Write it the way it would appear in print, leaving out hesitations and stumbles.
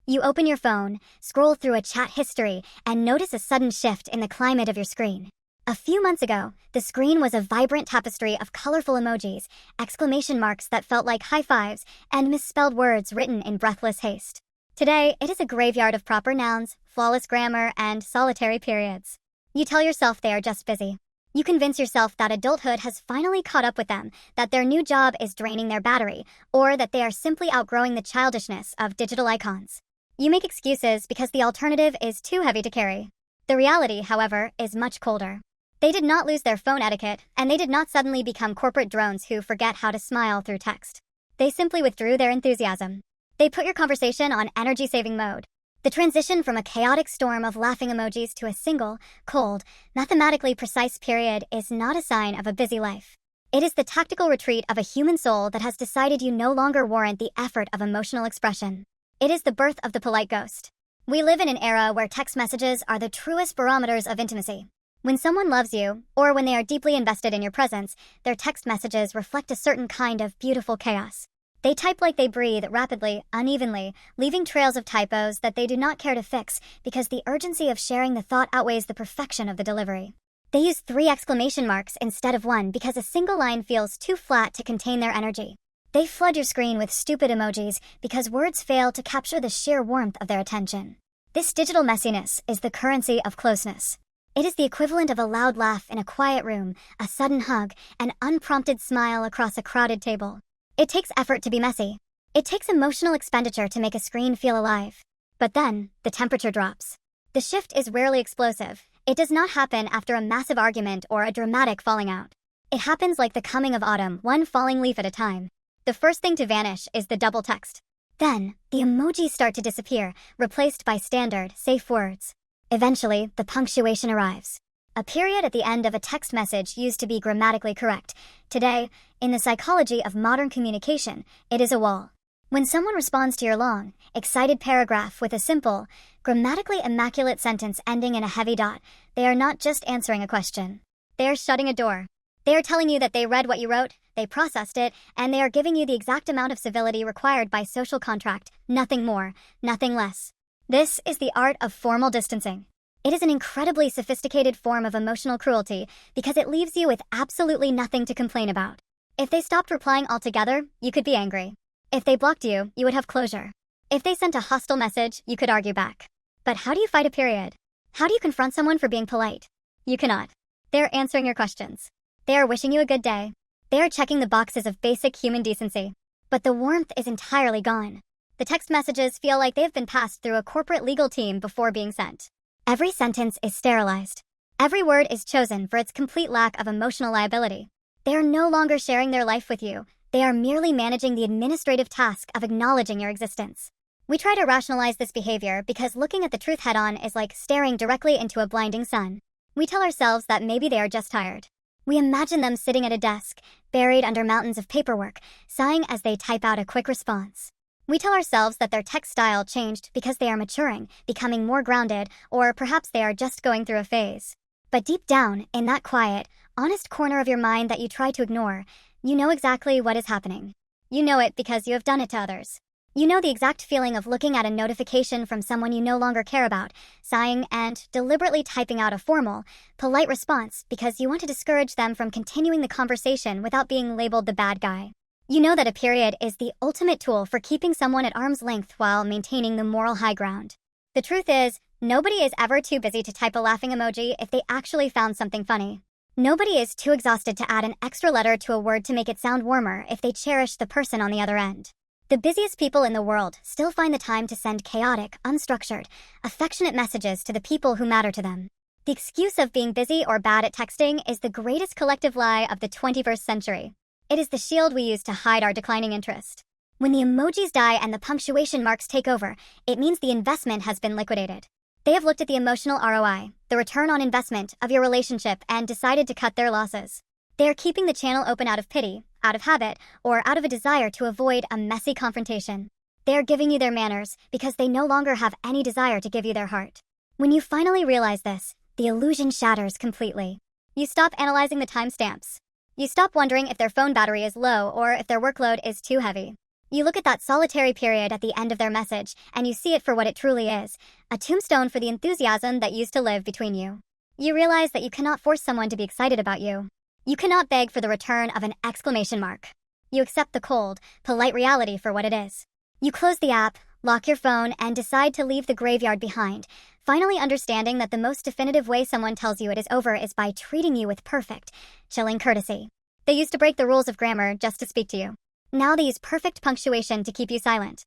You open your phone, scroll through a chat history, and notice a sudden shift in the climate of your screen. A few months ago, the screen was a vibrant tapestry of colorful emojis, exclamation marks that felt like high fives, and misspelled words written in breathless haste. Today, it is a graveyard of proper nouns, flawless grammar, and solitary periods. You tell yourself they are just busy. You convince yourself that adulthood has finally caught up with them, that their new job is draining their battery, or that they are simply outgrowing the childishness of digital icons. You make excuses because the alternative is too heavy to carry. The reality, however, is much colder. They did not lose their phone etiquette, and they did not suddenly become corporate drones who forget how to smile through text. They simply withdrew their enthusiasm. They put your conversation on energy-saving mode. The transition from a chaotic storm of laughing emojis to a single, cold, mathematically precise period is not a sign of a busy life. It is the tactical retreat of a human soul that has decided you no longer warrant the effort of emotional expression. It is the birth of the polite ghost. We live in an era where text messages are the truest barometers of intimacy. When someone loves you, or when they are deeply invested in your presence, their text messages reflect a certain kind of beautiful chaos. They type like they breathe, rapidly, unevenly, leaving trails of typos that they do not care to fix because the urgency of sharing the thought outweighs the perfection of the delivery. They use 3 exclamation marks instead of 1 because a single line feels too flat to contain their energy. They flood your screen with stupid emojis because words fail to capture the sheer warmth of their attention. This digital messiness is the currency of closeness. It is the equivalent of a loud laugh in a quiet room, a sudden hug, an unprompted smile across a crowded table. It takes effort to be messy. It takes emotional expenditure to make a screen feel alive. But then, the temperature drops. The shift is rarely explosive. It does not happen after a massive argument or a dramatic falling out. It happens like the coming of autumn, one falling leaf at a time. The first thing to vanish is the double text. Then, the emojis start to disappear, replaced by standard, safe words. Eventually, the punctuation arrives. A period at the end of a text message used to be grammatically correct. Today, in the psychology of modern communication, it is a wall. When someone responds to your long, excited paragraph with a simple, grammatically immaculate sentence ending in a heavy dot, they are not just answering a question. They are shutting a door. They are telling you that they read what you wrote, they processed it, and they are giving you the exact amount of civility required by social contract, nothing more, nothing less. This is the art of formal distancing. It is an incredibly sophisticated form of emotional cruelty because it leaves you with absolutely nothing to complain about. If they stopped replying altogether, you could be angry. If they blocked you, you would have closure. If they sent a hostile message, you could argue back. But how do you fight a period? How do you confront someone for being polite? You cannot. They're answering your questions. They are wishing you a good day. They are checking the boxes of basic human decency. But the warmth is entirely gone. The text messages feel like they've been passed through a corporate legal team before being sent. Every sentence is sterilized. Every word is chosen for its complete lack of emotional liability. They are no longer sharing their life with you. They are merely managing the administrative task of acknowledging your existence. We try to rationalize this behavior because looking at the truth head-on is like staring directly into a blinding sun. We tell ourselves that maybe they are just tired. We imagine them sitting at a desk, buried under mountains of paperwork, sighing as they type out a quick response. We tell ourselves that their text style changed because they are maturing, becoming more grounded, or perhaps they are just going through a phase. But deep down, in that quiet, honest corner of your mind that you try to ignore, you know exactly what is happening. You know it because you have done it to others. You know the exact feeling of looking at a notification from someone you no longer care about, sighing and deliberately typing out a formal, polite response because you want to discourage them from continuing the conversation without being labeled the bad guy. You know that a period is the ultimate tool for keeping someone at arm's length while maintaining the moral high ground. The truth is, nobody is ever too busy to type a laughing emoji if they actually found something funny. Nobody is too exhausted to add an extra letter to a word to make it sound warmer if they cherish the person on the other end. The busiest people in the world still find the time to send chaotic, unstructured, affectionate messages to the people who matter to them. The excuse of being busy or bad at texting is the greatest collective lie of the 21st century. It is the shield we use to hide our declining interest. When the emojis die and the punctuation marks take over, it means the investment has been liquidated. They have looked at the emotional ROI, the return on investment of your relationship, and decided to cut their losses. They are keeping the channel open out of pity, out of habit, or out of a desire to avoid a messy confrontation. They are giving you their manners because they no longer have any desire to give you their heart. When you finally realize this, the illusion shatters completely. You stop analyzing the timestamps. You stop wondering if their phone battery is low or if their workload is too heavy. You look at that solitary period at the end of their message, and you see it for what it truly is, a tombstone for the enthusiasm that used to live between you. You realize that you cannot force someone to be excited about you. You cannot beg for the return of an exclamation mark. You accept the cold, polite reality for what it is. You close the app, lock your phone, and decide to leave the graveyard behind, finally understanding that the most definitive way someone tells you it is over is by treating you with perfect, chilling courtesy. They used to break the rules of grammar just to speak to you. Now they use perfect punctuation to keep you silent.